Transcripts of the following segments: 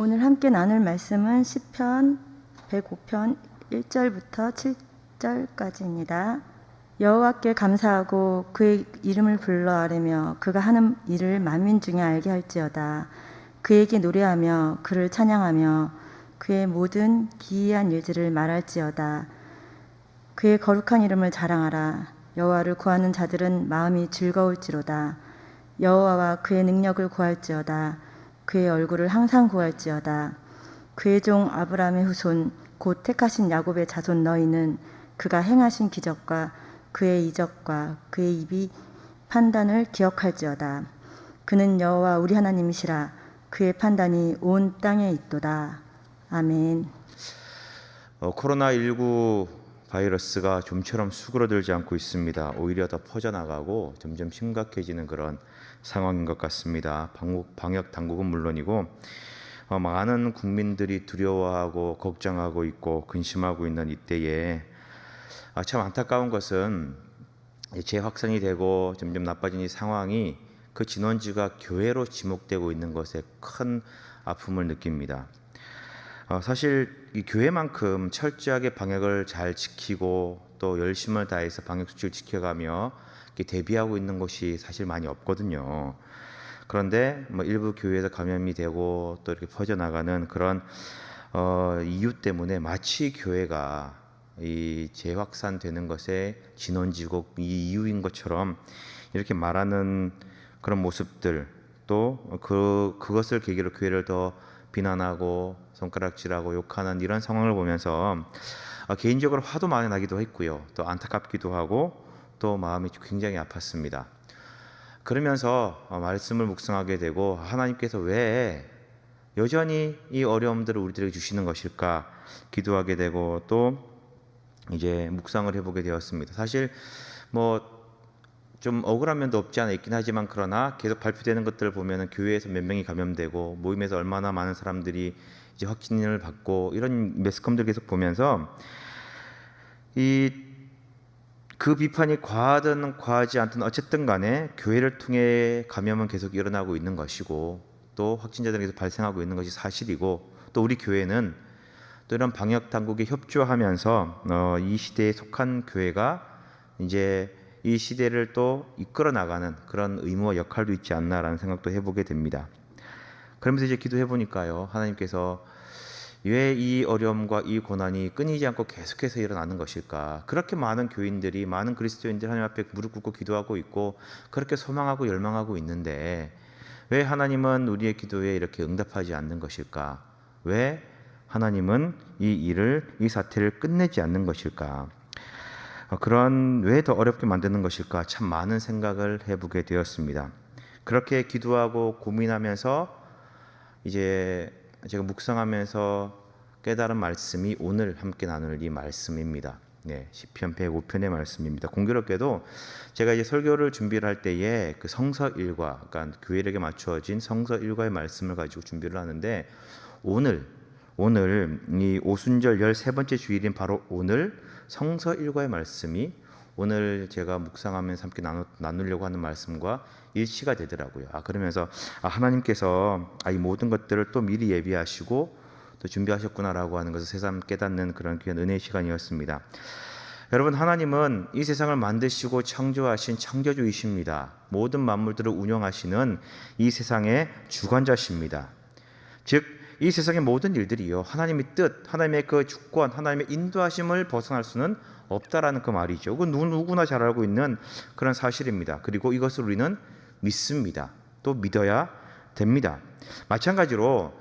오늘 함께 나눌 말씀은 시편 105편 1절부터 7절까지입니다. 여호와께 감사하고 그의 이름을 불러 아뢰며 그가 하는 일을 만민 중에 알게 할지어다. 그에게 노래하며 그를 찬양하며 그의 모든 기이한 일들을 말할지어다. 그의 거룩한 이름을 자랑하라. 여호와를 구하는 자들은 마음이 즐거울지로다. 여호와와 그의 능력을 구할지어다. 그의 얼굴을 항상 구할지어다. 그의 종 아브라함의 후손 곧 택하신 야곱의 자손 너희는 그가 행하신 기적과 그의 이적과 그의 입이 판단을 기억할지어다. 그는 여호와 우리 하나님이시라. 그의 판단이 온 땅에 있도다. 아멘. 코로나19 바이러스가 좀처럼 수그러들지 않고 있습니다. 오히려 더 퍼져나가고 점점 심각해지는 그런 상황인 것 같습니다. 방역 당국은 물론이고 많은 국민들이 두려워하고 걱정하고 있고 근심하고 있는 이때에 참 안타까운 것은 재확산이 되고 점점 나빠진 이 상황이 그 진원지가 교회로 지목되고 있는 것에 큰 아픔을 느낍니다. 사실 이 교회만큼 철저하게 방역을 잘 지키고 또 열심을 다해서 방역 수칙을 지켜가며 대비하고 있는 곳이 사실 많이 없거든요. 그런데 일부 교회에서 감염이 되고 또 이렇게 퍼져나가는 그런 이유 때문에 마치 교회가 이 재확산되는 것의 진원지고 이 이유인 것처럼 이렇게 말하는 그런 모습들, 또 그것을 계기로 교회를 더 비난하고 손가락질하고 욕하는 이런 상황을 보면서 개인적으로 화도 많이 나기도 했고요. 또 안타깝기도 하고 또 마음이 굉장히 아팠습니다. 그러면서 말씀을 묵상하게 되고 하나님께서 왜 여전히 이 어려움들을 우리들에게 주시는 것일까 기도하게 되고 또 이제 묵상을 해보게 되었습니다. 사실 좀 억울한 면도 없지 않아 있긴 하지만 그러나 계속 발표되는 것들을 보면은 교회에서 몇 명이 감염되고 모임에서 얼마나 많은 사람들이 이제 확진을 받고 이런 매스컴들 계속 보면서 그 비판이 과하든 과하지 않든 어쨌든 간에 교회를 통해 감염은 계속 일어나고 있는 것이고 또 확진자들이 계속 발생하고 있는 것이 사실이고 또 우리 교회는 또 이런 방역 당국에 협조하면서 이 시대에 속한 교회가 이제 이 시대를 또 이끌어 나가는 그런 의무와 역할도 있지 않나라는 생각도 해보게 됩니다. 그러면서 이제 기도해 보니까요, 하나님께서 왜 이 어려움과 이 고난이 끊이지 않고 계속해서 일어나는 것일까? 그렇게 많은 교인들이, 많은 그리스도인들이 하나님 앞에 무릎 꿇고 기도하고 있고 그렇게 소망하고 열망하고 있는데 왜 하나님은 우리의 기도에 이렇게 응답하지 않는 것일까? 왜 하나님은 이 사태를 끝내지 않는 것일까? 그런 왜 더 어렵게 만드는 것일까? 참 많은 생각을 해보게 되었습니다. 그렇게 기도하고 고민하면서 이제 제가 묵상하면서 깨달은 말씀이 오늘 함께 나눌 이 말씀입니다. 시편 105편의 말씀입니다. 공교롭게도 제가 이제 설교를 준비를 할 때에 그 성서 1과, 그러니까 교회력에 맞추어진 성서 1과의 말씀을 가지고 준비를 하는데 오늘 이 오순절 13번째 주일인 바로 오늘 성서 1과의 말씀이 오늘 제가 묵상하면서 함께 나누려고 하는 말씀과 일치가 되더라고요. 그러면서 하나님께서 이 모든 것들을 또 미리 예비하시고 또 준비하셨구나라고 하는 것을 새삼 깨닫는 그런 귀한 은혜의 시간이었습니다. 여러분, 하나님은 이 세상을 만드시고 창조하신 창조주이십니다. 모든 만물들을 운영하시는 이 세상의 주관자십니다. 즉 이 세상의 모든 일들이요, 하나님의 뜻, 하나님의 그 주권, 하나님의 인도하심을 벗어날 수는 없다라는 그 말이죠. 그건 누구나 잘 알고 있는 그런 사실입니다. 그리고 이것을 우리는 믿습니다. 또 믿어야 됩니다. 마찬가지로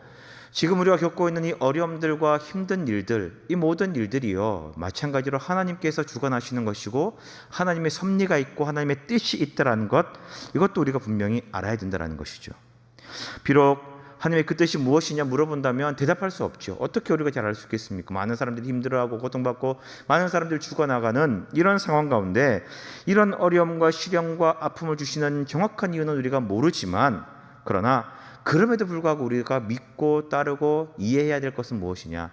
지금 우리가 겪고 있는 이 어려움들과 힘든 일들, 이 모든 일들이요, 마찬가지로 하나님께서 주관하시는 것이고 하나님의 섭리가 있고 하나님의 뜻이 있다라는 것, 이것도 우리가 분명히 알아야 된다는 것이죠. 비록 하나님의 그 뜻이 무엇이냐 물어본다면 대답할 수 없죠. 어떻게 우리가 잘 알 수 있겠습니까? 많은 사람들이 힘들어하고 고통받고 많은 사람들이 죽어나가는 이런 상황 가운데 이런 어려움과 시련과 아픔을 주시는 정확한 이유는 우리가 모르지만 그러나 그럼에도 불구하고 우리가 믿고 따르고 이해해야 될 것은 무엇이냐?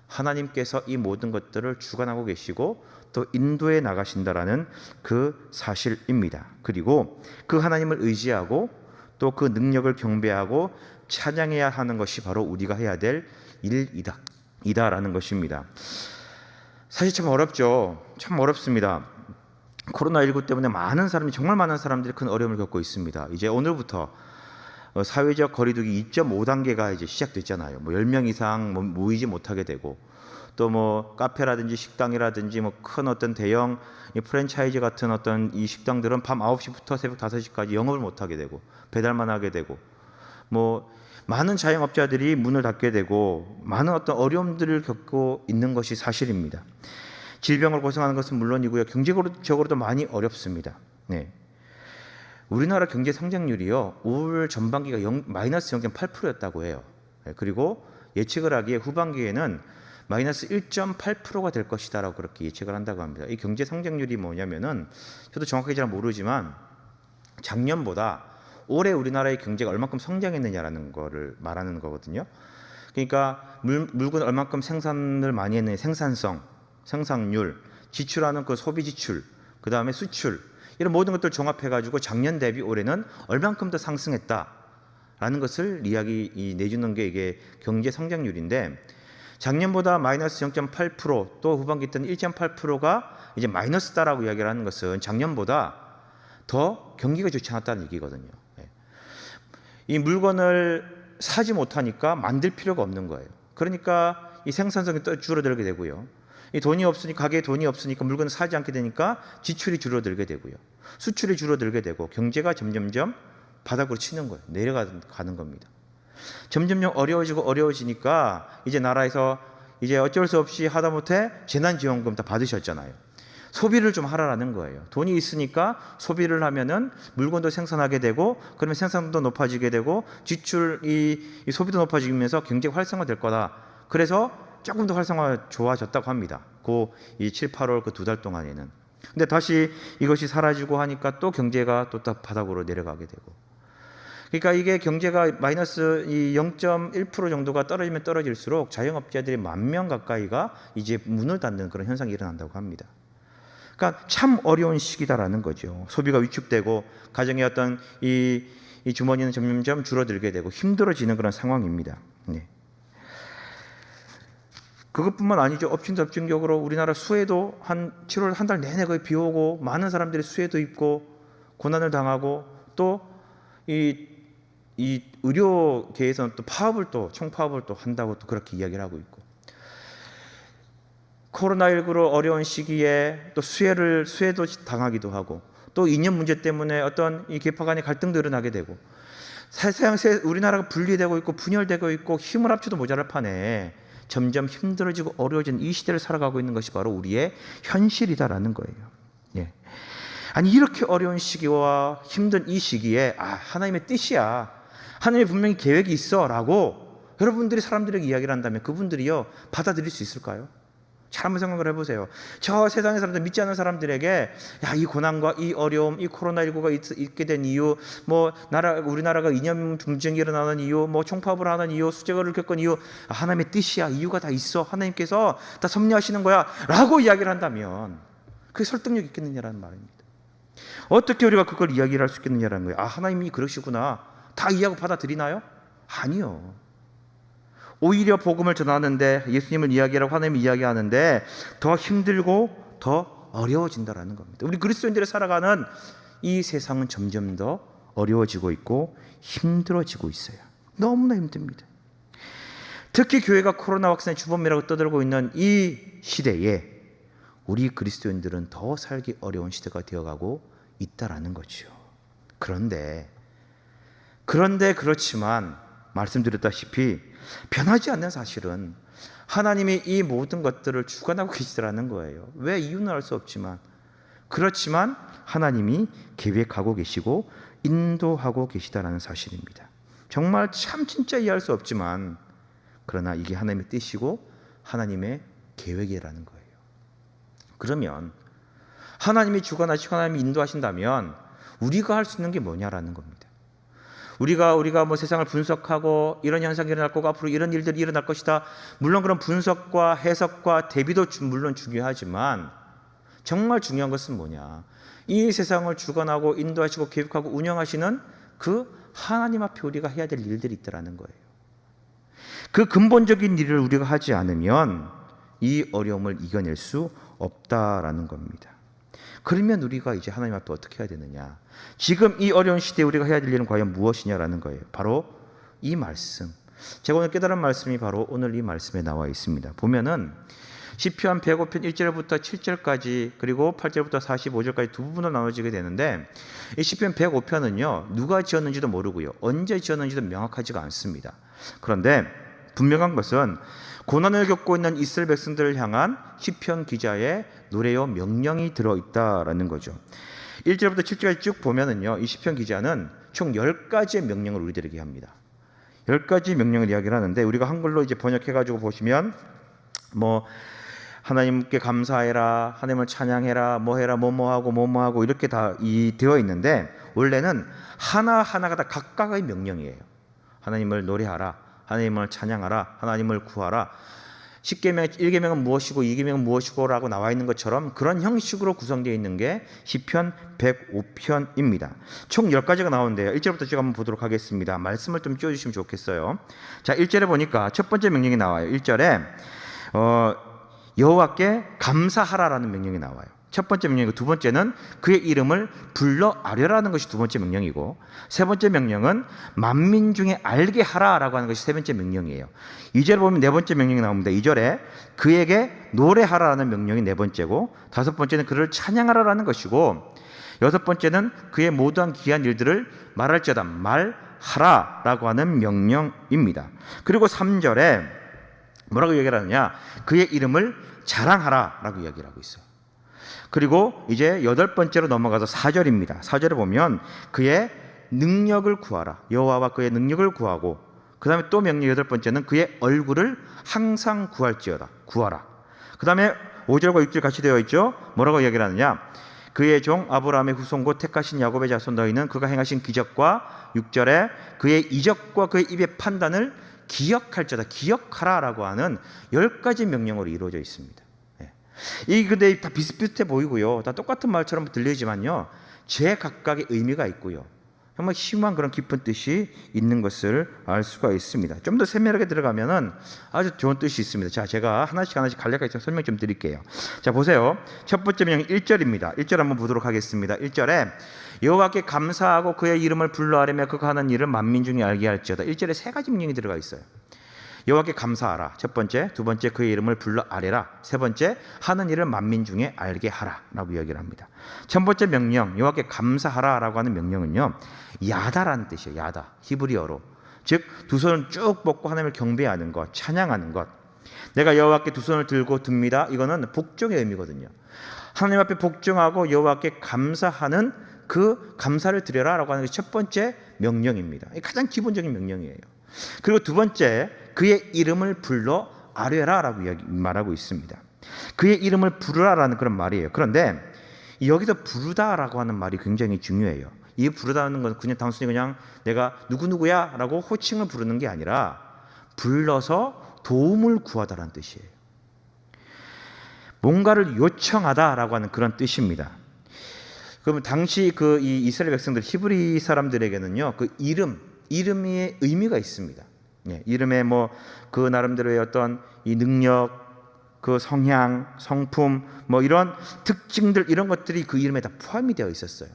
하나님께서 이 모든 것들을 주관하고 계시고 또 인도해 나가신다라는 그 사실입니다. 그리고 그 하나님을 의지하고 또 그 능력을 경배하고 찬양해야 하는 것이 바로 우리가 해야 될 일이다라는 것입니다. 사실 참 어렵죠. 참 어렵습니다. 코로나19 때문에 정말 많은 사람들이 큰 어려움을 겪고 있습니다. 이제 오늘부터 사회적 거리두기 2.5단계가 이제 시작됐잖아요. 10명 이상 모이지 못하게 되고, 또 카페라든지 식당이라든지 큰 어떤 대형 프랜차이즈 같은 어떤 이 식당들은 밤 9시부터 새벽 5시까지 영업을 못하게 되고, 배달만 하게 되고, 많은 자영업자들이 문을 닫게 되고, 많은 어떤 어려움들을 겪고 있는 것이 사실입니다. 질병을 고생하는 것은 물론이고요, 경제적으로도 많이 어렵습니다. 네. 우리나라 경제 성장률이요, 올 전반기가 마이너스 0.8%였다고 해요. 그리고 예측을 하기에 후반기에는 마이너스 1.8%가 될 것이다라고 그렇게 예측을 한다고 합니다. 이 경제 성장률이 뭐냐면은, 저도 정확하게 잘 모르지만 작년보다 올해 우리나라의 경제가 얼마큼 성장했느냐라는 거를 말하는 거거든요. 그러니까 물건을 얼마큼 생산을 많이 했느냐, 생산성, 생산률, 지출하는 그 소비 지출, 그 다음에 수출, 이런 모든 것들을 종합해가지고 작년 대비 올해는 얼만큼 더 상승했다라는 것을 내주는 게 이게 경제 성장률인데, 작년보다 마이너스 0.8%, 또 후반기 때는 1.8%가 이제 마이너스다라고 이야기를 하는 것은 작년보다 더 경기가 좋지 않았다는 얘기거든요. 이 물건을 사지 못하니까 만들 필요가 없는 거예요. 그러니까 이 생산성이 또 줄어들게 되고요. 이 돈이 없으니까, 가게에 돈이 없으니까 물건을 사지 않게 되니까 지출이 줄어들게 되고요. 수출이 줄어들게 되고, 경제가 점점점 바닥으로 치는 거예요. 내려가는 겁니다. 점점점 어려워지니까 이제 나라에서 이제 어쩔 수 없이 하다못해 재난지원금 다 받으셨잖아요. 소비를 좀 하라라는 거예요. 돈이 있으니까 소비를 하면은 물건도 생산하게 되고, 그러면 생산도 높아지게 되고, 지출 이 소비도 높아지면서 경제가 활성화될 거다. 그래서 조금 더 활성화 좋아졌다고 합니다. 이 7, 8월 그 2달 동안에는. 근데 다시 이것이 사라지고 하니까 또 경제가 또 바닥으로 내려가게 되고. 그러니까 이게 경제가 마이너스 0.1% 정도가 떨어지면 떨어질수록 자영업자들이 10,000명 가까이가 이제 문을 닫는 그런 현상이 일어난다고 합니다. 그러니까 참 어려운 시기다라는 거죠. 소비가 위축되고, 가정의 어떤 이 주머니는 점점 줄어들게 되고 힘들어지는 그런 상황입니다. 네. 그것뿐만 아니죠. 엎친격으로 우리나라 수해도 7월 한 달 내내 거의 비 오고, 많은 사람들이 수해도 입고 고난을 당하고, 또 이 의료계에서는 또 총파업을 또 한다고 또 그렇게 이야기를 하고 있고, 코로나19로 어려운 시기에 또 수해도 당하기도 하고, 또 이념 문제 때문에 어떤 이 계파 간의 갈등도 일어나게 되고, 우리나라가 분리되고 있고 분열되고 있고 힘을 합쳐도 모자랄 판에 점점 힘들어지고 어려워진 이 시대를 살아가고 있는 것이 바로 우리의 현실이다라는 거예요. 예. 아니, 이렇게 어려운 시기와 힘든 이 시기에 하나님의 뜻이야, 하나님의 분명히 계획이 있어라고 여러분들이 사람들에게 이야기를 한다면 그분들이요 받아들일 수 있을까요? 잘 한번 생각을 해보세요. 저 세상의 사람들, 믿지 않는 사람들에게 이 고난과 이 어려움, 이 코로나19가 있게 된 이유, 우리나라가 이념 분쟁이 일어나는 이유, 총파업을 하는 이유, 수재거를 겪은 이유, 하나님의 뜻이야, 이유가 다 있어, 하나님께서 다 섭리하시는 거야 라고 이야기를 한다면 그게 설득력이 있겠느냐라는 말입니다. 어떻게 우리가 그걸 이야기를 할 수 있겠느냐라는 거예요. 하나님이 그러시구나, 다 이해하고 받아들이나요? 아니요. 오히려 복음을 전하는데, 예수님을 이야기하고 하나님을 이야기하는데 더 힘들고 더 어려워진다라는 겁니다. 우리 그리스도인들이 살아가는 이 세상은 점점 더 어려워지고 있고 힘들어지고 있어요. 너무나 힘듭니다. 특히 교회가 코로나 확산의 주범이라고 떠들고 있는 이 시대에 우리 그리스도인들은 더 살기 어려운 시대가 되어가고 있다라는 거죠. 그런데 그렇지만 말씀드렸다시피 변하지 않는 사실은 하나님이 이 모든 것들을 주관하고 계시더라는 거예요. 왜 이유는 알 수 없지만, 그렇지만 하나님이 계획하고 계시고 인도하고 계시다라는 사실입니다. 정말 참 진짜 이해할 수 없지만, 그러나 이게 하나님의 뜻이고 하나님의 계획이라는 거예요. 그러면 하나님이 주관하시고 하나님이 인도하신다면 우리가 할 수 있는 게 뭐냐라는 겁니다. 우리가 세상을 분석하고 이런 현상이 일어날 거고 앞으로 이런 일들이 일어날 것이다. 물론 그런 분석과 해석과 대비도 물론 중요하지만, 정말 중요한 것은 뭐냐? 이 세상을 주관하고 인도하시고 계획하고 운영하시는 그 하나님 앞에 우리가 해야 될 일들이 있다라는 거예요. 그 근본적인 일을 우리가 하지 않으면 이 어려움을 이겨낼 수 없다라는 겁니다. 그러면 우리가 이제 하나님 앞에 어떻게 해야 되느냐? 지금 이 어려운 시대에 우리가 해야 될 일은 과연 무엇이냐라는 거예요. 바로 이 말씀. 제가 오늘 깨달은 말씀이 바로 오늘 이 말씀에 나와 있습니다. 보면은 시편 105편 1절부터 7절까지 그리고 8절부터 45절까지 두 부분으로 나눠지게 되는데 이 시편 105편은요. 누가 지었는지도 모르고요. 언제 지었는지도 명확하지가 않습니다. 그런데 분명한 것은 고난을 겪고 있는 이스라엘 백성들을 향한 시편 기자의 노래요 명령이 들어있다라는 거죠. 1절부터 7절까지 쭉 보면은요. 이 시편 기자는 총 10가지의 명령을 우리들에게 합니다. 10가지 명령을 이야기를 하는데 우리가 한글로 이제 번역해가지고 보시면 뭐 하나님께 감사해라, 하나님을 찬양해라, 뭐해라, 뭐하고 이렇게 다 되어 있는데 원래는 하나하나가 다 각각의 명령이에요. 하나님을 노래하라, 하나님을 찬양하라, 하나님을 구하라. 10계명, 1계명은 무엇이고 2계명은 무엇이고 라고 나와 있는 것처럼 그런 형식으로 구성되어 있는 게 시편 105편입니다. 총 10가지가 나오는데요. 1절부터 제가 한번 보도록 하겠습니다. 말씀을 좀 띄워주시면 좋겠어요. 자, 1절에 보니까 첫 번째 명령이 나와요. 1절에 여호와께 감사하라라는 명령이 나와요. 첫 번째 명령이고 두 번째는 그의 이름을 불러 아뢰라는 것이 두 번째 명령이고 세 번째 명령은 만민 중에 알게 하라라고 하는 것이 세 번째 명령이에요. 2절에 보면 네 번째 명령이 나옵니다. 2절에 그에게 노래하라라는 명령이 네 번째고 다섯 번째는 그를 찬양하라라는 것이고 여섯 번째는 그의 모두한 귀한 일들을 말할지어다 말하라라고 하는 명령입니다. 그리고 3절에 뭐라고 얘기를 하느냐? 그의 이름을 자랑하라라고 이야기를 하고 있어요. 그리고 이제 여덟 번째로 넘어가서 4절입니다. 4절에 보면 그의 능력을 구하라. 여호와와 그의 능력을 구하고 그 다음에 또 명령 여덟 번째는 그의 얼굴을 항상 구하라. 그 다음에 5절과 6절 같이 되어 있죠. 뭐라고 이야기를 하느냐? 그의 종 아브라함의 후손 곧 택하신 야곱의 자손 너희는 그가 행하신 기적과 6절에 그의 이적과 그의 입의 판단을 기억할지어다 기억하라라고 하는 10가지 명령으로 이루어져 있습니다. 이 근데 다 비슷비슷해 보이고요. 다 똑같은 말처럼 들리지만요. 제 각각의 의미가 있고요. 정말 심한 그런 깊은 뜻이 있는 것을 알 수가 있습니다. 좀 더 세밀하게 들어가면은 아주 좋은 뜻이 있습니다. 자, 제가 하나씩 간략하게 설명 좀 드릴게요. 자, 보세요. 첫 번째 명령 1절입니다. 1절 한번 보도록 하겠습니다. 1절에 여호와께 감사하고 그의 이름을 불러 아뢰며 그가 하는 일을 만민 중에 알게 할지어다. 1절에 세 가지 명령이 들어가 있어요. 여호와께 감사하라. 첫 번째, 두 번째 그의 이름을 불러 아뢰라. 세 번째 하는 일을 만민 중에 알게 하라라고 이야기를 합니다. 첫 번째 명령 여호와께 감사하라라고 하는 명령은요. 야다라는 뜻이에요. 야다. 히브리어로. 즉 두 손을 쭉 뻗고 하나님을 경배하는 것, 찬양하는 것. 내가 여호와께 두 손을 들고 듭니다. 이거는 복종의 의미거든요. 하나님 앞에 복종하고 여호와께 감사하는 그 감사를 드려라라고 하는 것이 첫 번째 명령입니다. 가장 기본적인 명령이에요. 그리고 두 번째 그의 이름을 불러 아뢰라라고 말하고 있습니다. 그의 이름을 부르라라는 그런 말이에요. 그런데 여기서 부르다라고 하는 말이 굉장히 중요해요. 이 부르다는 건 그냥 단순히 그냥 내가 누구누구야라고 호칭을 부르는 게 아니라 불러서 도움을 구하다라는 뜻이에요. 뭔가를 요청하다라고 하는 그런 뜻입니다. 그러면 당시 이 이스라엘 백성들 히브리 사람들에게는요 그 이름의 의미가 있습니다. 이름에 뭐 그 나름대로의 어떤 이 능력, 그 성향, 성품, 뭐 이런 특징들 이런 것들이 그 이름에 다 포함이 되어 있었어요.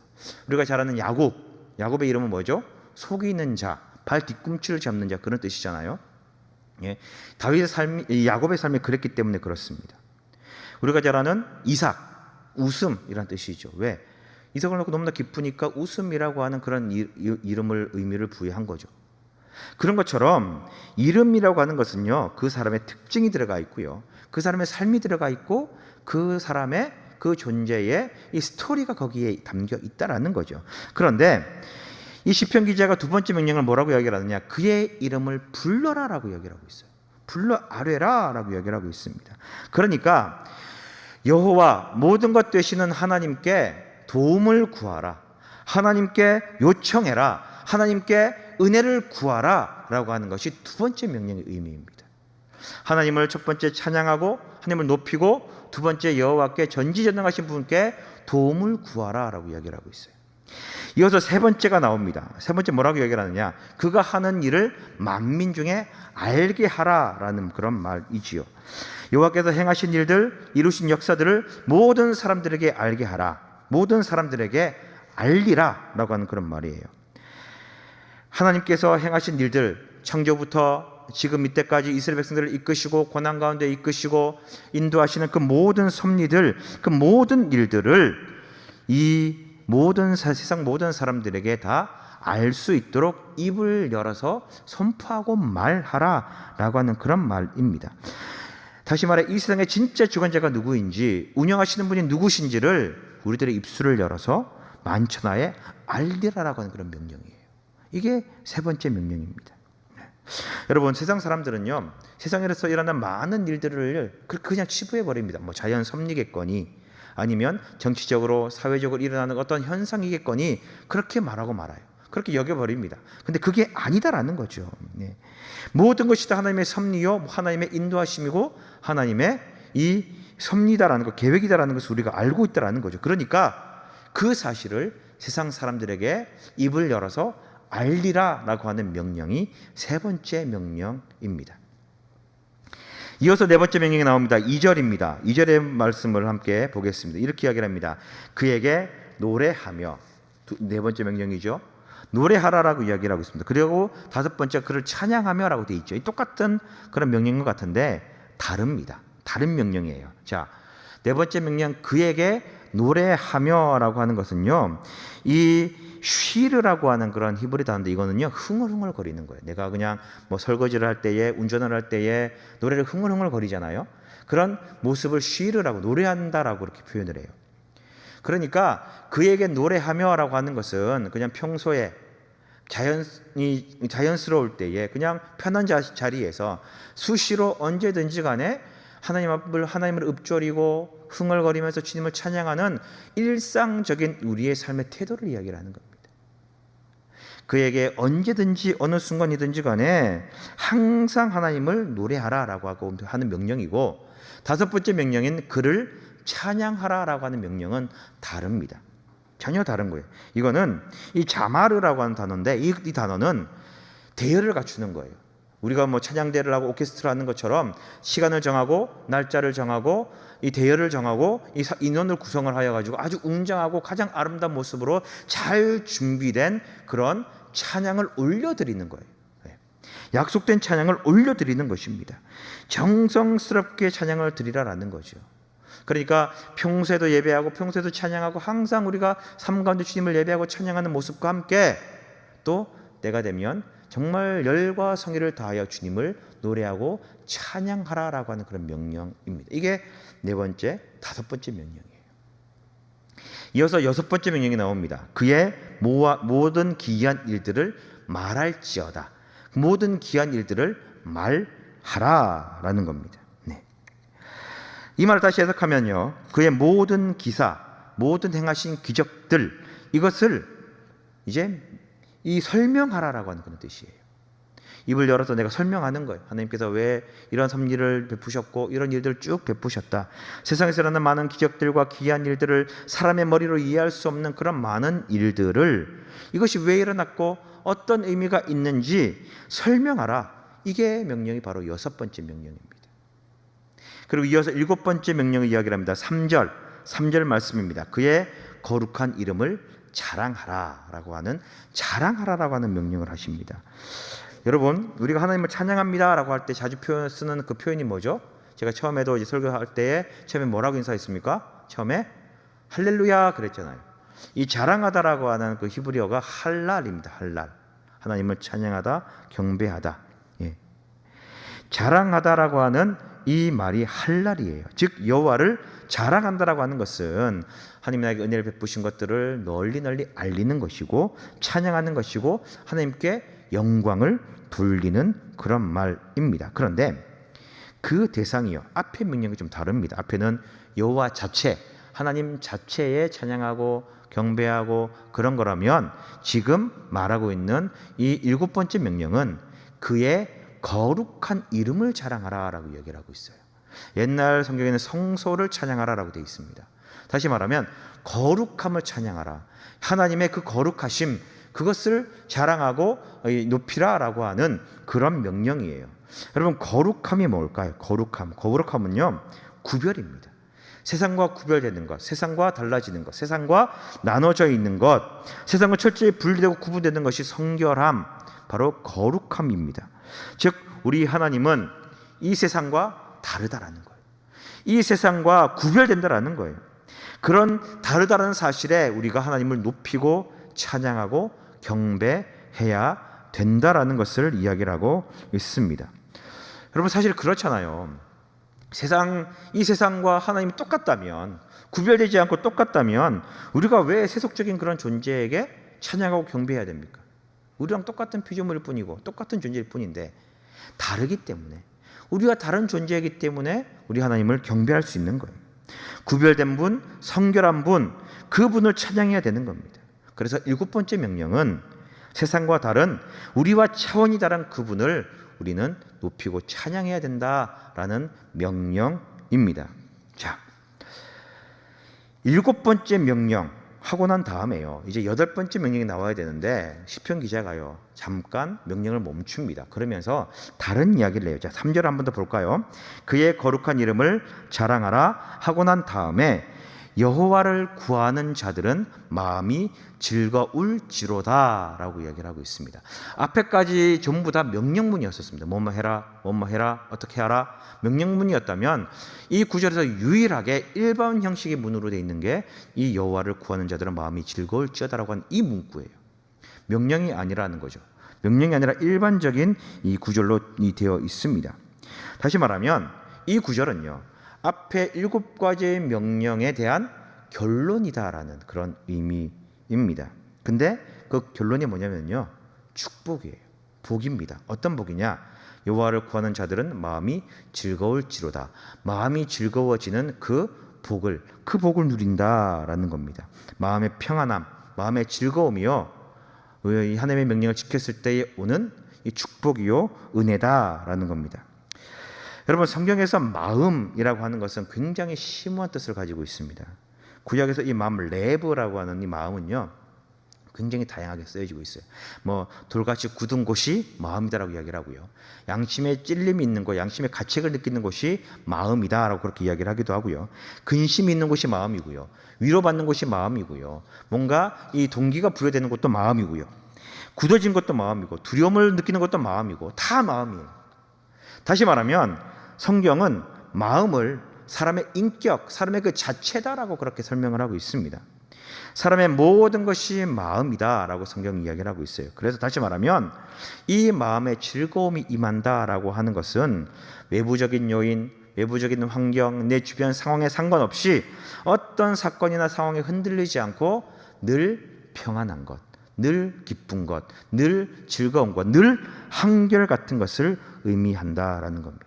우리가 잘 아는 야곱의 이름은 뭐죠? 속이는 자, 발 뒤꿈치를 잡는 자 그런 뜻이잖아요. 다윗의 삶이 야곱의 삶이 그랬기 때문에 그렇습니다. 우리가 잘 아는 이삭, 웃음이란 뜻이죠. 왜? 이삭을 놓고 너무나 기쁘니까 웃음이라고 하는 그런 의미를 부여한 거죠. 그런 것처럼 이름이라고 하는 것은요 그 사람의 특징이 들어가 있고요 그 사람의 삶이 들어가 있고 그 사람의 그 존재의 이 스토리가 거기에 담겨 있다라는 거죠. 그런데 이 시편 기자가 두 번째 명령을 뭐라고 이야기를 하느냐? 그의 이름을 불러라라고 이야기를 하고 있어요. 불러 아뢰라라고 이야기를 하고 있습니다. 그러니까 여호와 모든 것 되시는 하나님께 도움을 구하라. 하나님께 요청해라. 하나님께 은혜를 구하라 라고 하는 것이 두 번째 명령의 의미입니다. 하나님을 첫 번째 찬양하고 하나님을 높이고 두 번째 여호와께 전지전능하신 분께 도움을 구하라 라고 이야기를 하고 있어요. 이어서 세 번째가 나옵니다. 세 번째 뭐라고 얘기를 하느냐? 그가 하는 일을 만민 중에 알게 하라라는 그런 말이지요. 여호와께서 행하신 일들, 이루신 역사들을 모든 사람들에게 알게 하라. 모든 사람들에게 알리라라고 하는 그런 말이에요. 하나님께서 행하신 일들, 창조부터 지금 이때까지 이스라엘 백성들을 이끄시고 고난 가운데 이끄시고 인도하시는 그 모든 섭리들, 그 모든 일들을 이 모든 세상 모든 사람들에게 다 알 수 있도록 입을 열어서 선포하고 말하라라고 하는 그런 말입니다. 다시 말해 이 세상의 진짜 주관자가 누구인지, 운영하시는 분이 누구신지를 우리들의 입술을 열어서 만천하에 알리라라고 하는 그런 명령이에요. 이게 세 번째 명령입니다. 여러분, 세상 사람들은요, 세상에서 일어난 많은 일들을 그냥 치부해 버립니다. 뭐 자연 섭리겠거니 아니면 정치적으로 사회적으로 일어나는 어떤 현상이겠거니 그렇게 말하고 말아요. 그렇게 여겨버립니다. 근데 그게 아니다라는 거죠. 네. 모든 것이 다 하나님의 섭리요, 하나님의 인도하심이고 하나님의 이 섭리다라는 것, 계획이다라는 것을 우리가 알고 있다라는 거죠. 그러니까 그 사실을 세상 사람들에게 입을 열어서 알리라라고 하는 명령이 세 번째 명령입니다. 이어서 네 번째 명령이 나옵니다. 2절입니다. 2절의 말씀을 함께 보겠습니다. 이렇게 이야기를 합니다. 그에게 노래하며, 네 번째 명령이죠. 노래하라라고 이야기를 하고 있습니다. 그리고 다섯 번째 그를 찬양하며라고 되어 있죠. 똑같은 그런 명령인 것 같은데 다릅니다. 다른 명령이에요. 자, 네 번째 명령 그에게 노래하며라고 하는 것은요, 이 쉬르라고 하는 그런 히브리 단어인데 이거는요 흥얼흥얼 거리는 거예요. 내가 그냥 뭐 설거지를 할 때에, 운전을 할 때에 노래를 흥얼흥얼 거리잖아요. 그런 모습을 쉬르라고, 노래한다라고 그렇게 표현을 해요. 그러니까 그에게 노래하며라고 하는 것은 그냥 평소에 자연스러울 때에 그냥 편한 자리에서 수시로 언제든지 간에 하나님을 읊조리고 흥얼거리면서 주님을 찬양하는 일상적인 우리의 삶의 태도를 이야기를 하는 겁니다. 그에게 언제든지 어느 순간이든지 간에 항상 하나님을 노래하라라고 하고 하는 명령이고, 다섯 번째 명령인 그를 찬양하라라고 하는 명령은 다릅니다. 전혀 다른 거예요. 이거는 이 자마르라고 하는 단어인데 이 단어는 대열을 갖추는 거예요. 우리가 뭐 찬양대를 하고 오케스트라 하는 것처럼 시간을 정하고 날짜를 정하고 이 대열을 정하고 이 인원을 구성을 하여 가지고 아주 웅장하고 가장 아름다운 모습으로 잘 준비된 그런 찬양을 올려드리는 거예요. 약속된 찬양을 올려드리는 것입니다. 정성스럽게 찬양을 드리라라는 거죠. 그러니까 평소에도 예배하고 평소에도 찬양하고 항상 우리가 삶 가운데 주님을 예배하고 찬양하는 모습과 함께 또 때가 되면 정말 열과 성의를 다하여 주님을 노래하고 찬양하라라고 하는 그런 명령입니다. 이게 네 번째, 다섯 번째 명령이에요. 이어서 여섯 번째 명령이 나옵니다. 그의 모든 기이한 일들을 말할지어다. 모든 기이한 일들을 말하라라는 겁니다. 네. 이 말을 다시 해석하면요, 그의 모든 기사, 모든 행하신 기적들, 이것을 이제 이 설명하라라고 하는 그런 뜻이에요. 입을 열어서 내가 설명하는 거예요. 하나님께서 왜 이런 섭리를 베푸셨고 이런 일들을 쭉 베푸셨다. 세상에서 일어나는 많은 기적들과 기이한 일들을 사람의 머리로 이해할 수 없는 그런 많은 일들을, 이것이 왜 일어났고 어떤 의미가 있는지 설명하라. 이게 명령이 바로 여섯 번째 명령입니다. 그리고 이어서 일곱 번째 명령을 이야기를 합니다. 3절 말씀입니다. 그의 거룩한 이름을 자랑하라라고 하는, 자랑하라라고 하는 명령을 하십니다. 여러분, 우리가 하나님을 찬양합니다라고 할 때 자주 쓰는 그 표현이 뭐죠? 제가 처음에도 이제 설교할 때에 처음에 뭐라고 인사했습니까? 처음에 할렐루야 그랬잖아요. 이 자랑하다라고 하는 그 히브리어가 할랄입니다. 할랄. 하나님을 찬양하다, 경배하다. 예. 자랑하다라고 하는 이 말이 할랄이에요. 즉 여호와를 자랑한다라고 하는 것은 하나님 나에게 은혜를 베푸신 것들을 널리 알리는 것이고 찬양하는 것이고 하나님께 영광을 돌리는 그런 말입니다. 그런데 그 대상이요, 앞의 명령이 좀 다릅니다. 앞에는 여호와 자체, 하나님 자체에 찬양하고 경배하고 그런 거라면 지금 말하고 있는 이 일곱 번째 명령은 그의 거룩한 이름을 자랑하라라고 얘기를 하고 있어요. 옛날 성경에는 성소를 찬양하라라고 되어 있습니다. 다시 말하면 거룩함을 찬양하라. 하나님의 그 거룩하심, 그것을 자랑하고 높이라라고 하는 그런 명령이에요. 여러분, 거룩함이 뭘까요? 거룩함은요, 구별입니다. 세상과 구별되는 것, 세상과 달라지는 것, 세상과 나눠져 있는 것, 세상과 철저히 분리되고 구분되는 것이 성결함, 바로 거룩함입니다. 즉 우리 하나님은 이 세상과 다르다라는 거예요. 이 세상과 구별된다라는 거예요. 그런 다르다라는 사실에 우리가 하나님을 높이고 찬양하고 경배해야 된다라는 것을 이야기를 하고 있습니다. 여러분, 사실 그렇잖아요. 이 세상과 하나님이 똑같다면, 구별되지 않고 똑같다면 우리가 왜 세속적인 그런 존재에게 찬양하고 경배해야 됩니까? 우리랑 똑같은 피조물일 뿐이고 똑같은 존재일 뿐인데, 다르기 때문에, 우리가 다른 존재이기 때문에 우리 하나님을 경배할 수 있는 거예요. 구별된 분, 성결한 분, 그분을 찬양해야 되는 겁니다. 그래서 7번째 명령은 세상과 다른, 우리와 차원이 다른 그분을 우리는 높이고 찬양해야 된다라는 명령입니다. 자, 7번째 명령 하고 난 다음에요, 이제 8번째 명령이 나와야 되는데 시편 기자가요 잠깐 명령을 멈춥니다. 그러면서 다른 이야기를 해요. 자, 3절 한 번 더 볼까요? 그의 거룩한 이름을 자랑하라 하고 난 다음에 여호와를 구하는 자들은 마음이 즐거울지로다 라고 이야기를 하고 있습니다. 앞에까지 전부 다 명령문이었었습니다. 뭐뭐 해라, 어떻게 하라, 명령문이었다면 이 구절에서 유일하게 일반 형식의 문으로 되어 있는 게 이 여호와를 구하는 자들은 마음이 즐거울지어다라고 하는 이 문구예요. 명령이 아니라는 거죠. 명령이 아니라 일반적인 이 구절로 되어 있습니다. 다시 말하면 이 구절은요, 앞에 7가지의 명령에 대한 결론이다라는 그런 의미입니다. 근데 그 결론이 뭐냐면요, 축복이에요. 복입니다. 어떤 복이냐? 여호와를 구하는 자들은 마음이 즐거울지로다. 마음이 즐거워지는 그 복을 누린다라는 겁니다. 마음의 평안함, 마음의 즐거움이요, 이 하나님의 명령을 지켰을 때에 오는 이 축복이요, 은혜다라는 겁니다. 여러분, 성경에서 마음이라고 하는 것은 굉장히 심오한 뜻을 가지고 있습니다. 구약에서 이 마음, 레브라고 하는 이 마음은요, 굉장히 다양하게 쓰여지고 있어요. 뭐 돌같이 굳은 곳이 마음이다라고 이야기를 하고요, 양심에 찔림이 있는 곳, 양심의 가책을 느끼는 곳이 마음이다라고 그렇게 이야기를 하기도 하고요, 근심이 있는 곳이 마음이고요, 위로받는 곳이 마음이고요, 뭔가 이 동기가 부여되는 것도 마음이고요, 굳어진 것도 마음이고, 두려움을 느끼는 것도 마음이고, 다 마음이에요. 다시 말하면 성경은 마음을 사람의 인격, 사람의 그 자체다라고 그렇게 설명을 하고 있습니다. 사람의 모든 것이 마음이다라고 성경이 이야기를 하고 있어요. 그래서 다시 말하면 이 마음에 즐거움이 임한다라고 하는 것은 외부적인 요인, 외부적인 환경, 내 주변 상황에 상관없이 어떤 사건이나 상황에 흔들리지 않고 늘 평안한 것, 늘 기쁜 것, 늘 즐거운 것, 늘 한결같은 것을 의미한다라는 겁니다.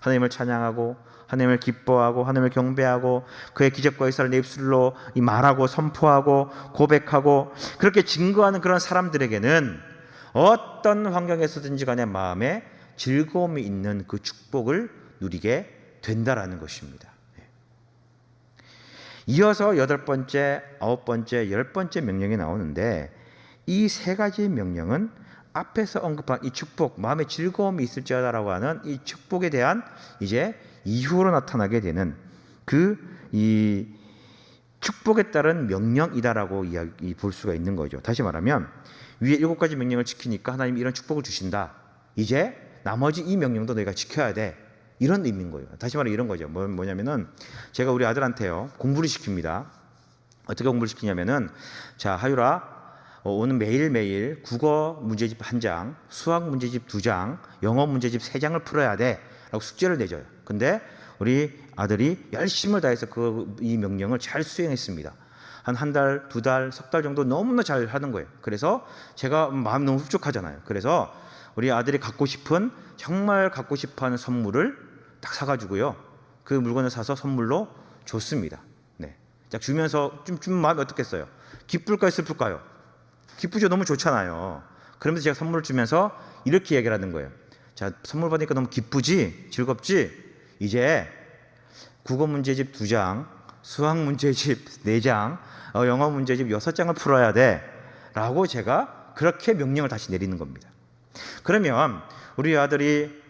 하나님을 찬양하고, 하나님을 기뻐하고, 하나님을 경배하고, 그의 기적과 역사를 내 입술로 말하고 선포하고 고백하고, 그렇게 증거하는 그런 사람들에게는 어떤 환경에서든지 간에 마음에 즐거움이 있는 그 축복을 누리게 된다라는 것입니다. 이어서 8번째, 9번째, 10번째 명령이 나오는데, 이 3가지 명령은 앞에서 언급한 이 축복, 마음에 즐거움이 있을지어다라고 하는 이 축복에 대한 이제 이후로 나타나게 되는 이 축복에 따른 명령이다라고 볼 수가 있는 거죠. 다시 말하면 위에 7가지 명령을 지키니까 하나님이 이런 축복을 주신다. 이제 나머지 이 명령도 너희가 지켜야 돼. 이런 의미인 거예요. 다시 말해 이런 거죠. 뭐냐면은 제가 우리 아들한테요, 공부를 시킵니다. 어떻게 공부를 시키냐면은, 자, 하율아, 오늘 매일매일 국어 문제집 1장, 수학 문제집 2장, 영어 문제집 3장을 풀어야 돼 라고 숙제를 내줘요. 근데 우리 아들이 열심을 다해서 이 명령을 잘 수행했습니다. 한 달, 2달, 석 달 정도 너무나 잘 하는 거예요. 그래서 제가 마음이 너무 흡족하잖아요. 그래서 우리 아들이 정말 갖고 싶어하는 선물을 딱 사가지고요, 그 물건을 사서 선물로 줬습니다. 네. 딱 주면서 좀 마음이 어떻겠어요? 기쁠까요, 슬플까요? 기쁘죠. 너무 좋잖아요. 그러면서 제가 선물을 주면서 이렇게 얘기를 하는 거예요. 자, 선물 받으니까 너무 기쁘지? 즐겁지? 이제 국어 문제집 2장, 수학 문제집 4장, 영어 문제집 6장을 풀어야 돼 라고 제가 그렇게 명령을 다시 내리는 겁니다. 그러면 우리 아들이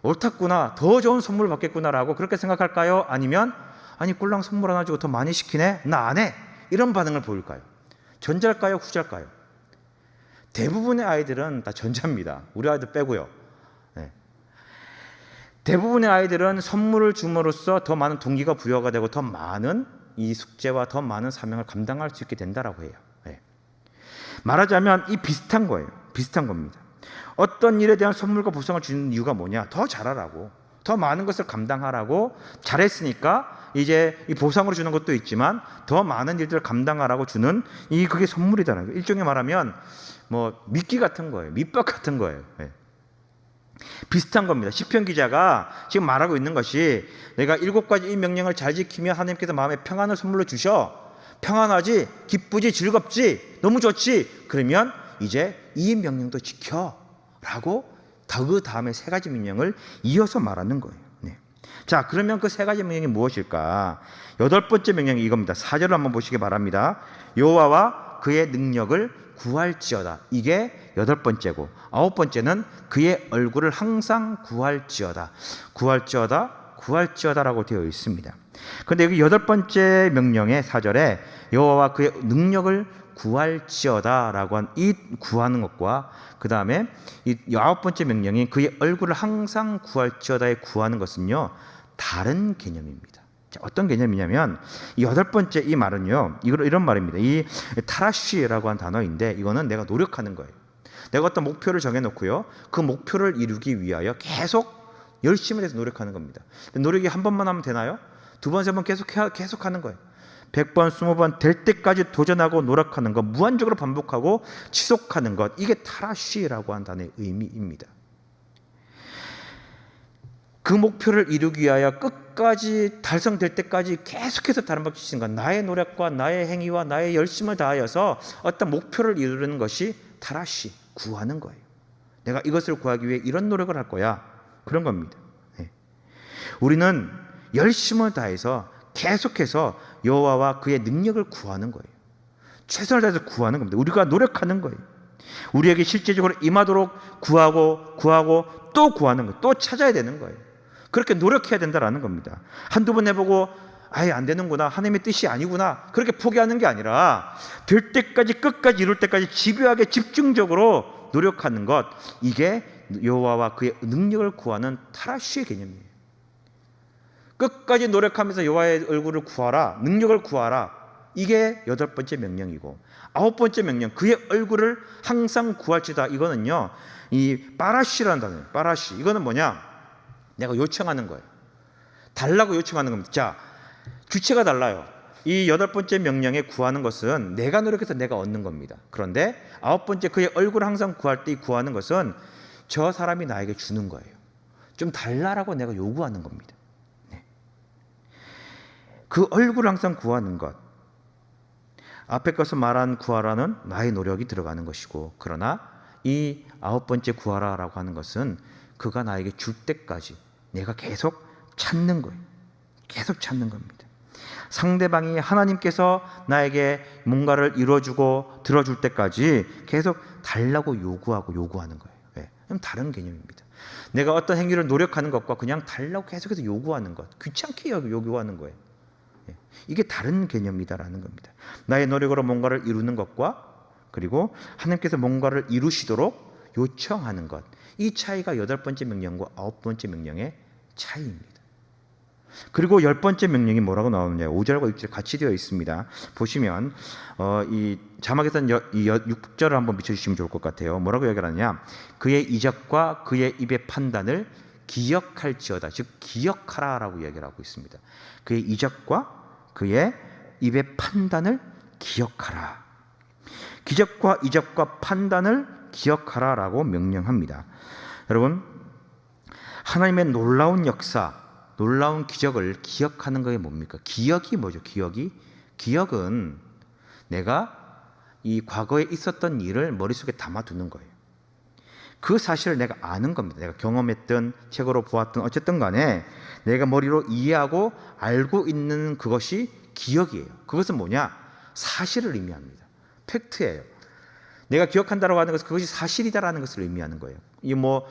옳았구나, 더 좋은 선물을 받겠구나라고 그렇게 생각할까요? 아니면 아니 꿀랑 선물 하나 주고 더 많이 시키네, 나 안 해, 이런 반응을 보일까요? 전자일까요? 후자일까요? 대부분의 아이들은 다 전자입니다. 우리 아이들 빼고요. 네. 대부분의 아이들은 선물을 줌으로써 더 많은 동기가 부여가 되고 더 많은 이 숙제와 더 많은 사명을 감당할 수 있게 된다라고 해요. 네. 말하자면 이 비슷한 거예요. 비슷한 겁니다. 어떤 일에 대한 선물과 보상을 주는 이유가 뭐냐? 더 잘하라고, 더 많은 것을 감당하라고. 잘했으니까 이제 이 보상으로 주는 것도 있지만 더 많은 일들을 감당하라고 주는 그게 선물이다라는 거예요. 일종의 말하면 뭐 미끼 같은 거예요. 밑밥 같은 거예요. 네. 비슷한 겁니다. 시편 기자가 지금 말하고 있는 것이 내가 7가지 이 명령을 잘 지키면 하나님께서 마음에 평안을 선물로 주셔. 평안하지, 기쁘지, 즐겁지, 너무 좋지. 그러면 이제 이 명령도 지켜 라고 그 다음에 3가지 명령을 이어서 말하는 거예요. 네. 자, 그러면 그 3가지 명령이 무엇일까? 8번째 명령이 이겁니다. 4절을 한번 보시기 바랍니다. 여호와와 그의 능력을 구할지어다. 이게 8번째고, 9번째는 그의 얼굴을 항상 구할지어다. 구할지어다, 구할지어다라고 되어 있습니다. 그런데 여기 8번째 명령의 4절에 여호와와 그의 능력을 구할지어다라고 한 이 구하는 것과 그 다음에 이 9번째 명령인 그의 얼굴을 항상 구할지어다의 구하는 것은요, 다른 개념입니다. 자, 어떤 개념이냐면 이 8번째 이 말은요, 이런 말입니다. 이 타라쉬라고 한 단어인데 이거는 내가 노력하는 거예요. 내가 어떤 목표를 정해놓고요, 그 목표를 이루기 위하여 계속 열심히 해서 노력하는 겁니다. 노력이 한 번만 하면 되나요? 2번, 3번 계속 하는 거예요. 100번, 20번 될 때까지 도전하고 노력하는 것, 무한적으로 반복하고 지속하는 것, 이게 타라쉬라고 한 단어의 의미입니다. 그 목표를 이루기 위하여 끝까지 달성될 때까지 계속해서 다른 박치신 것, 나의 노력과 나의 행위와 나의 열심을 다하여서 어떤 목표를 이루는 것이 타라쉬, 구하는 거예요. 내가 이것을 구하기 위해 이런 노력을 할 거야, 그런 겁니다. 네. 우리는 열심을 다해서 계속해서 여호와와 그의 능력을 구하는 거예요. 최선을 다해서 구하는 겁니다. 우리가 노력하는 거예요. 우리에게 실제적으로 임하도록 구하고 또 구하는 거예요. 또 찾아야 되는 거예요. 그렇게 노력해야 된다라는 겁니다. 한두 번 해보고 아예 안 되는구나, 하나님의 뜻이 아니구나, 그렇게 포기하는 게 아니라 될 때까지, 끝까지 이룰 때까지 집요하게 집중적으로 노력하는 것, 이게 여호와와 그의 능력을 구하는 타라쉬의 개념이에요. 끝까지 노력하면서 여호와의 얼굴을 구하라, 능력을 구하라, 이게 8번째 명령이고, 9번째 명령, 그의 얼굴을 항상 구할지다, 이거는요, 이 빠라시라는 단어예요. 빠라시, 이거는 뭐냐? 내가 요청하는 거예요. 달라고 요청하는 겁니다. 자, 주체가 달라요. 이 8번째 명령에 구하는 것은 내가 노력해서 내가 얻는 겁니다. 그런데 9번째 그의 얼굴을 항상 구할 때 이 구하는 것은 저 사람이 나에게 주는 거예요. 좀 달라라고 내가 요구하는 겁니다. 네. 그 얼굴을 항상 구하는 것, 앞에 것을 말한 구하라는 나의 노력이 들어가는 것이고, 그러나 이 9번째 구하라라고 하는 것은 그가 나에게 줄 때까지 내가 계속 찾는 거예요. 계속 찾는 겁니다. 상대방이 하나님께서 나에게 뭔가를 이루어주고 들어줄 때까지 계속 달라고 요구하는 거예요. 왜? 그럼 다른 개념입니다. 내가 어떤 행위를 노력하는 것과 그냥 달라고 계속해서 요구하는 것, 귀찮게 요구하는 거예요. 이게 다른 개념이다라는 겁니다. 나의 노력으로 뭔가를 이루는 것과 그리고 하나님께서 뭔가를 이루시도록 요청하는 것, 이 차이가 8번째 명령과 9번째 명령의 차이입니다. 그리고 10번째 명령이 뭐라고 나오느냐, 5절과 6절 같이 되어 있습니다. 보시면 이 자막에서는 6절을 한번 비춰주시면 좋을 것 같아요. 뭐라고 얘기하느냐, 그의 이적과 그의 입의 판단을 기억할지어다. 즉 기억하라라고 얘기를 하고 있습니다. 그의 이적과 그의 입의 판단을 기억하라. 기적과 이적과 판단을 기억하라라고 명령합니다. 여러분, 하나님의 놀라운 역사, 놀라운 기적을 기억하는 것이 뭡니까? 기억이 뭐죠? 기억은 내가 이 과거에 있었던 일을 머릿속에 담아두는 거예요. 그 사실을 내가 아는 겁니다. 내가 경험했든 책으로 보았든 어쨌든 간에 내가 머리로 이해하고 알고 있는 그것이 기억이에요. 그것은 뭐냐? 사실을 의미합니다. 팩트예요. 내가 기억한다라고 하는 것은 그것이 사실이다라는 것을 의미하는 거예요. 이게 뭐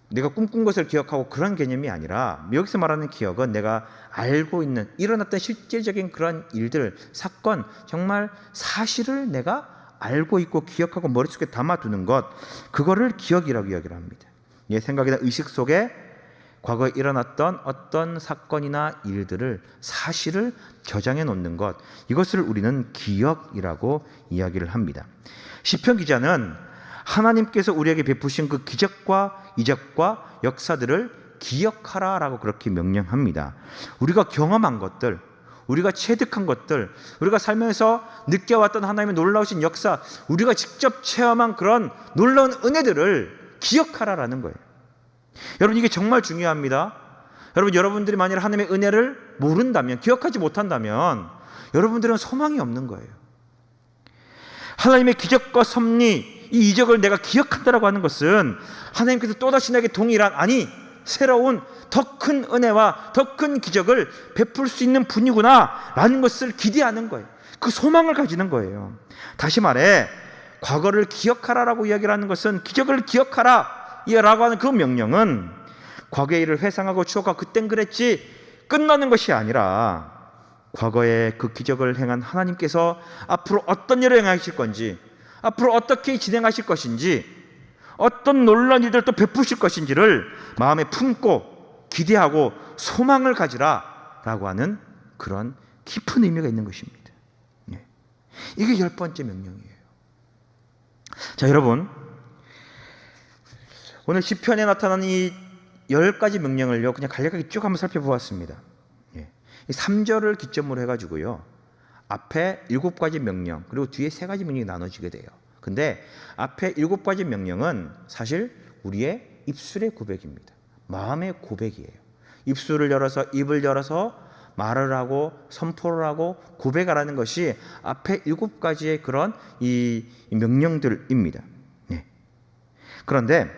내가 꿈꾼 것을 기억하고 그런 개념이 아니라 여기서 말하는 기억은 내가 알고 있는 일어났던 실제적인 그런 일들, 사건, 정말 사실을 내가 알고 있고 기억하고 머릿속에 담아두는 것, 그거를 기억이라고 이야기를 합니다. 생각이나 의식 속에 과거에 일어났던 어떤 사건이나 일들을, 사실을 저장해 놓는 것, 이것을 우리는 기억이라고 이야기를 합니다. 시편 기자는 하나님께서 우리에게 베푸신 그 기적과 이적과 역사들을 기억하라라고 그렇게 명령합니다. 우리가 경험한 것들, 우리가 체득한 것들, 우리가 살면서 느껴왔던 하나님의 놀라우신 역사, 우리가 직접 체험한 그런 놀라운 은혜들을 기억하라라는 거예요. 여러분, 이게 정말 중요합니다. 여러분들이 만일 하나님의 은혜를 모른다면, 기억하지 못한다면 여러분들은 소망이 없는 거예요. 하나님의 기적과 섭리, 이 이적을 내가 기억한다라고 하는 것은 하나님께서 또다시 내게 동일한, 아니 새로운 더 큰 은혜와 더 큰 기적을 베풀 수 있는 분이구나 라는 것을 기대하는 거예요. 그 소망을 가지는 거예요. 다시 말해, 과거를 기억하라라고 이야기를 하는 것은, 기적을 기억하라 라고 하는 그 명령은 과거의 일을 회상하고 추억하고 그땐 그랬지 끝나는 것이 아니라, 과거에 그 기적을 행한 하나님께서 앞으로 어떤 일을 행하실 건지, 앞으로 어떻게 진행하실 것인지, 어떤 놀라운 일들을 또 베푸실 것인지를 마음에 품고 기대하고 소망을 가지라라고 하는 그런 깊은 의미가 있는 것입니다. 이게 10번째 명령이에요. 자, 여러분, 오늘 시편에 나타난 이 10가지 명령을요, 그냥 간략하게 쭉 한번 살펴보았습니다. 이 3절을 기점으로 해가지고요, 앞에 7가지 명령, 그리고 뒤에 3가지 명령이 나눠지게 돼요. 근데 앞에 7가지 명령은 사실 우리의 입술의 고백입니다. 마음의 고백이에요. 입술을 열어서, 입을 열어서 말을 하고 선포를 하고 고백하라는 것이 앞에 7가지의 그런 이 명령들입니다. 그런데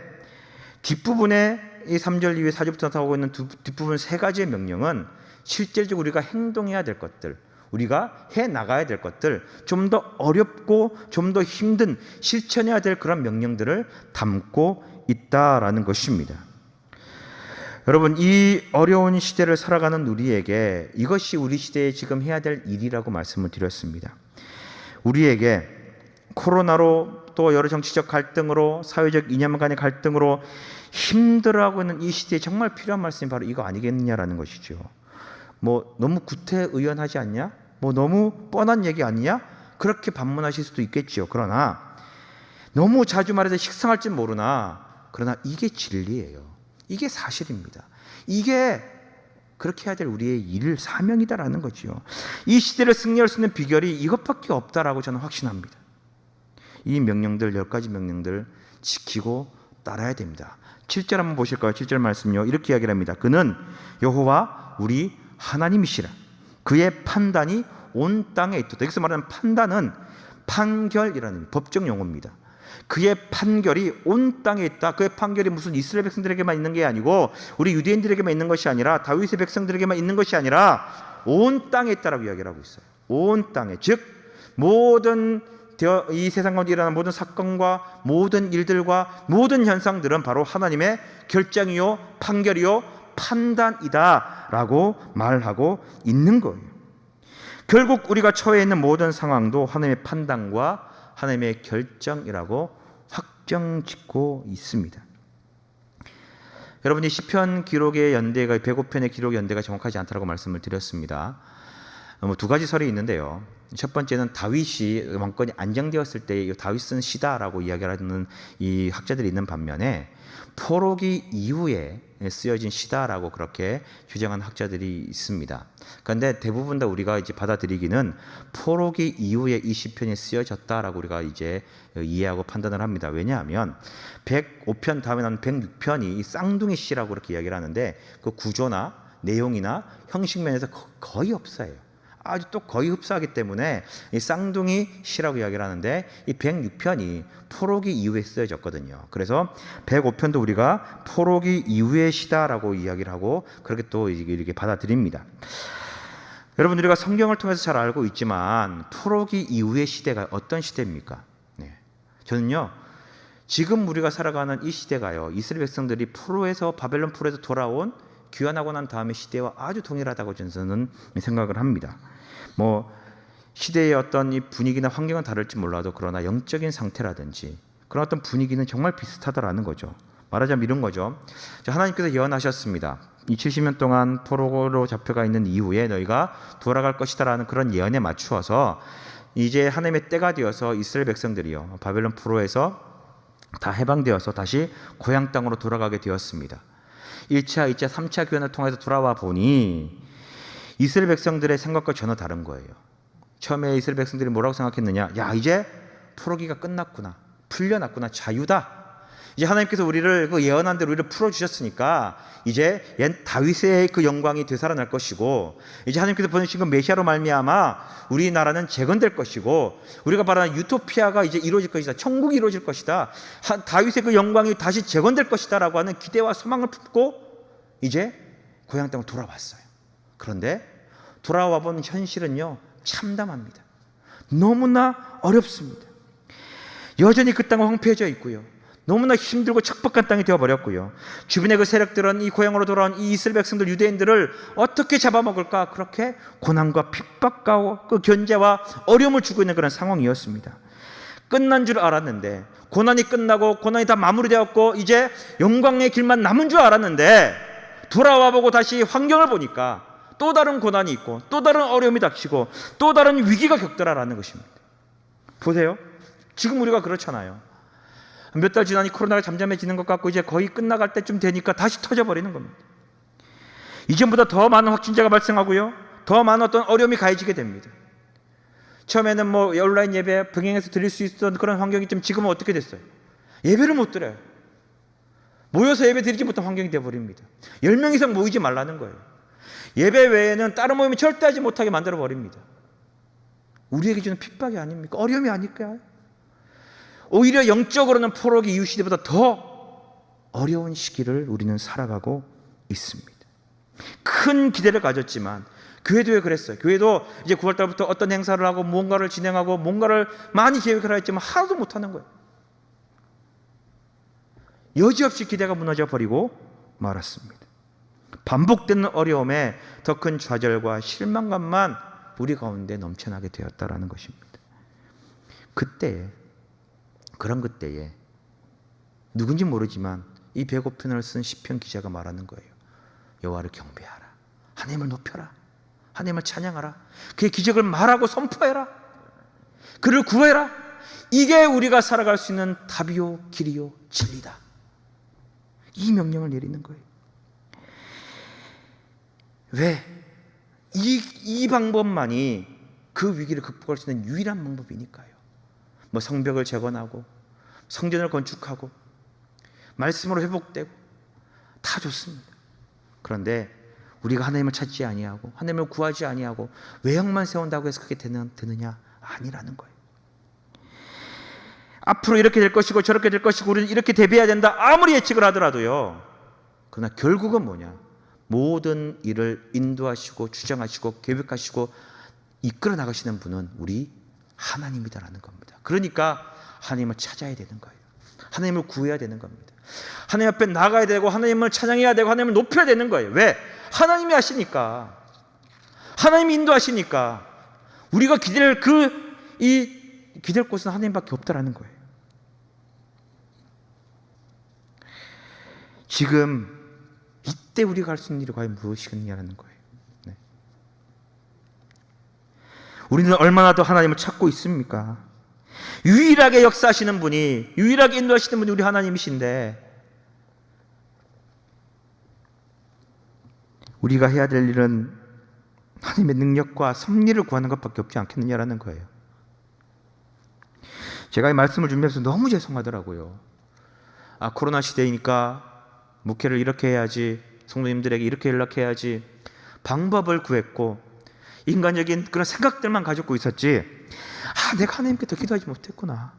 뒷부분에 이 3절 이후에 4절부터 나오고 있는 뒷부분 3가지의 명령은 실질적으로 우리가 행동해야 될 것들, 우리가 해 나가야 될 것들, 좀 더 어렵고 좀 더 힘든, 실천해야 될 그런 명령들을 담고 있다라는 것입니다. 여러분, 이 어려운 시대를 살아가는 우리에게 이것이 우리 시대에 지금 해야 될 일이라고 말씀을 드렸습니다. 우리에게 코로나로, 또 여러 정치적 갈등으로, 사회적 이념 간의 갈등으로 힘들어하고 있는 이 시대에 정말 필요한 말씀이 바로 이거 아니겠느냐라는 것이죠. 뭐 너무 구태의연하지 않냐? 뭐 너무 뻔한 얘기 아니냐? 그렇게 반문하실 수도 있겠지요. 그러나 너무 자주 말해서 식상할지 모르나, 그러나 이게 진리예요. 이게 사실입니다. 이게 그렇게 해야 될 우리의 일, 사명이다라는 거죠. 이 시대를 승리할 수 있는 비결이 이것밖에 없다라고 저는 확신합니다. 이 명령들, 10가지 명령들 지키고 따라야 됩니다. 7절 한번 보실까요? 7절 말씀요, 이렇게 이야기를 합니다. 그는 여호와 우리 하나님이시라. 그의 판단이 온 땅에 있도다. 여기서 말하는 판단은 판결이라는 법적 용어입니다. 그의 판결이 온 땅에 있다. 그의 판결이 무슨 이스라엘 백성들에게만 있는 게 아니고, 우리 유대인들에게만 있는 것이 아니라, 다윗의 백성들에게만 있는 것이 아니라 온 땅에 있다라고 이야기를 하고 있어요. 온 땅에, 즉 모든 이 세상 가운데 일어나는 모든 사건과 모든 일들과 모든 현상들은 바로 하나님의 결정이요, 판결이요, 판단이다라고 말하고 있는 거예요. 결국 우리가 처해 있는 모든 상황도 하나님의 판단과 하나님의 결정이라고 확정짓고 있습니다. 여러분이 시편 기록의 연대가, 105편의 기록의 연대가 정확하지 않다라고 말씀을 드렸습니다. 2가지 설이 있는데요. 첫 번째는 다윗이 왕권이 안정되었을 때 다윗은 시다라고 이야기하는 이 학자들이 있는 반면에, 포로기 이후에 쓰여진 시다라고 그렇게 규정한 학자들이 있습니다. 그런데 대부분 다 우리가 이제 받아들이기는 포로기 이후에 이 시편이 쓰여졌다라고 우리가 이제 이해하고 판단을 합니다. 왜냐하면 105편 다음에 나는 106편이 쌍둥이 시라고 그렇게 이야기를 하는데, 그 구조나 내용이나 형식 면에서 거의 없어요. 아주 또 거의 흡사하기 때문에 이 쌍둥이 시라고 이야기를 하는데, 이 106편이 포로기 이후에 쓰여졌거든요. 그래서 105편도 우리가 포로기 이후의 시다라고 이야기를 하고 그렇게 또 이렇게 받아들입니다. 여러분, 우리가 성경을 통해서 잘 알고 있지만 포로기 이후의 시대가 어떤 시대입니까? 네. 저는요, 지금 우리가 살아가는 이 시대가요, 이스라엘 백성들이 바벨론 포로에서 돌아온 귀환하고 난 다음의 시대와 아주 동일하다고 저는 생각을 합니다. 뭐 시대의 어떤 이 분위기나 환경은 다를지 몰라도 그러나 영적인 상태라든지 그런 어떤 분위기는 정말 비슷하다라는 거죠. 말하자면 이런 거죠. 하나님께서 예언하셨습니다. 이 70년 동안 포로로 잡혀가 있는 이후에 너희가 돌아갈 것이다라는 그런 예언에 맞추어서 이제 하나님의 때가 되어서 이스라엘 백성들이요, 바벨론 포로에서 다 해방되어서 다시 고향 땅으로 돌아가게 되었습니다. 1차, 2차, 3차 교환을 통해서 돌아와 보니 이스라엘 백성들의 생각과 전혀 다른 거예요. 처음에 이스라엘 백성들이 뭐라고 생각했느냐? 야, 이제 포로기가 끝났구나, 풀려났구나, 자유다. 이제 하나님께서 우리를 그 예언한 대로 우리를 풀어주셨으니까 이제 옛 다윗의 그 영광이 되살아날 것이고, 이제 하나님께서 보내신 그 메시아로 말미암아 우리나라는 재건될 것이고, 우리가 바라는 유토피아가 이제 이루어질 것이다, 천국이 이루어질 것이다, 다윗의 그 영광이 다시 재건될 것이다 라고 하는 기대와 소망을 품고 이제 고향 땅으로 돌아왔어요. 그런데 돌아와 본 현실은요, 참담합니다. 너무나 어렵습니다. 여전히 그 땅은 황폐해져 있고요, 너무나 힘들고 척박한 땅이 되어버렸고요, 주변의 그 세력들은 이 고향으로 돌아온 이 이스라엘 백성들, 유대인들을 어떻게 잡아먹을까, 그렇게 고난과 핍박과 그 견제와 어려움을 주고 있는 그런 상황이었습니다. 끝난 줄 알았는데, 고난이 끝나고 고난이 다 마무리되었고 이제 영광의 길만 남은 줄 알았는데, 돌아와 보고 다시 환경을 보니까 또 다른 고난이 있고 또 다른 어려움이 닥치고 또 다른 위기가 격돌하라는 것입니다. 보세요, 지금 우리가 그렇잖아요. 몇 달 지나니 코로나가 잠잠해지는 것 같고 이제 거의 끝나갈 때쯤 되니까 다시 터져버리는 겁니다. 이전보다 더 많은 확진자가 발생하고요, 더 많은 어떤 어려움이 가해지게 됩니다. 처음에는 뭐 온라인 예배 병행해서 드릴 수 있었던 그런 환경이 좀 지금은 어떻게 됐어요? 예배를 못 드려요. 모여서 예배 드리지 못한 환경이 되어버립니다. 10명 이상 모이지 말라는 거예요. 예배 외에는 다른 모임을 절대 하지 못하게 만들어버립니다. 우리에게 주는 핍박이 아닙니까? 어려움이 아닐까요? 오히려 영적으로는 포로기 이후 시대보다 더 어려운 시기를 우리는 살아가고 있습니다. 큰 기대를 가졌지만 교회도 왜 그랬어요? 교회도 이제 9월달부터 어떤 행사를 하고 뭔가를 진행하고 뭔가를 많이 계획을 했지만 하나도 못하는 거예요. 여지없이 기대가 무너져 버리고 말았습니다. 반복되는 어려움에 더 큰 좌절과 실망감만 우리 가운데 넘쳐나게 되었다라는 것입니다. 그런 그때에 누군지 모르지만 이 105편을 쓴 시편 기자가 말하는 거예요. 여호와를 경배하라, 하나님을 높여라, 하나님을 찬양하라, 그의 기적을 말하고 선포해라, 그를 구해라. 이게 우리가 살아갈 수 있는 답이요 길이요 진리다. 이 명령을 내리는 거예요. 왜? 이 방법만이 그 위기를 극복할 수 있는 유일한 방법이니까요. 뭐 성벽을 재건하고 성전을 건축하고 말씀으로 회복되고 다 좋습니다. 그런데 우리가 하나님을 찾지 아니하고 하나님을 구하지 아니하고 외형만 세운다고 해서 그게 되느냐? 아니라는 거예요. 앞으로 이렇게 될 것이고 저렇게 될 것이고 우리는 이렇게 대비해야 된다, 아무리 예측을 하더라도요, 그러나 결국은 뭐냐? 모든 일을 인도하시고 주장하시고 계획하시고 이끌어 나가시는 분은 우리 하나님이다라는 겁니다. 그러니까 하나님을 찾아야 되는 거예요. 하나님을 구해야 되는 겁니다. 하나님 앞에 나가야 되고 하나님을 찬양해야 되고 하나님을 높여야 되는 거예요. 왜? 하나님이 하시니까, 하나님이 인도하시니까. 우리가 기댈 기댈 곳은 하나님밖에 없다라는 거예요. 지금 이때 우리가 할 수 있는 일이 과연 무엇이겠냐라는 거예요. 네. 우리는 얼마나 더 하나님을 찾고 있습니까? 유일하게 역사하시는 분이, 유일하게 인도하시는 분이 우리 하나님이신데, 우리가 해야 될 일은 하나님의 능력과 섭리를 구하는 것밖에 없지 않겠느냐라는 거예요. 제가 이 말씀을 준비해서 너무 죄송하더라고요. 코로나 시대이니까 목회를 이렇게 해야지, 성도님들에게 이렇게 연락해야지, 방법을 구했고 인간적인 그런 생각들만 가지고 있었지, 내가 하나님께 더 기도하지 못했구나.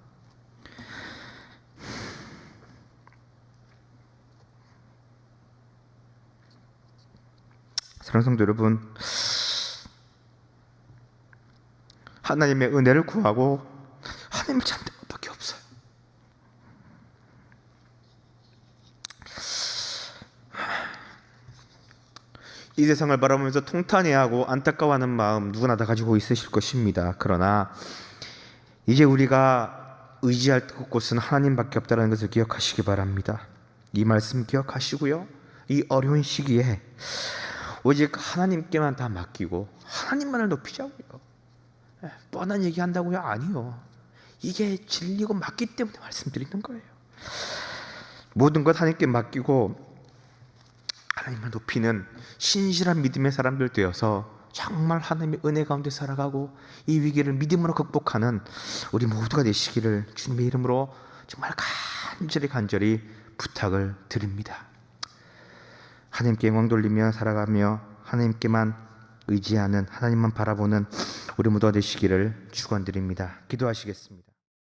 사랑하는 성도 여러분, 하나님의 은혜를 구하고 하나님을 찾는 것밖에 없어요. 이 세상을 바라보면서 통탄해하고 안타까워하는 마음 누구나 다 가지고 있으실 것입니다. 그러나 이제 우리가 의지할 곳은 하나님밖에 없다는 것을 기억하시기 바랍니다. 이 말씀 기억하시고요. 이 어려운 시기에 오직 하나님께만 다 맡기고 하나님만을 높이자고요. 뻔한 얘기한다고요? 아니요. 이게 진리고 맞기 때문에 말씀드리는 거예요. 모든 것 하나님께 맡기고 하나님을 높이는 신실한 믿음의 사람들 되어서 정말 하나님의 은혜 가운데 살아가고 이 위기를 믿음으로 극복하는 우리 모두가 되시기를 주님의 이름으로 정말 간절히 부탁을 드립니다. 하나님께 영광 돌리며 살아가며 하나님께만 의지하는, 하나님만 바라보는 우리 모두가 되시기를 축원드립니다. 기도하시겠습니다.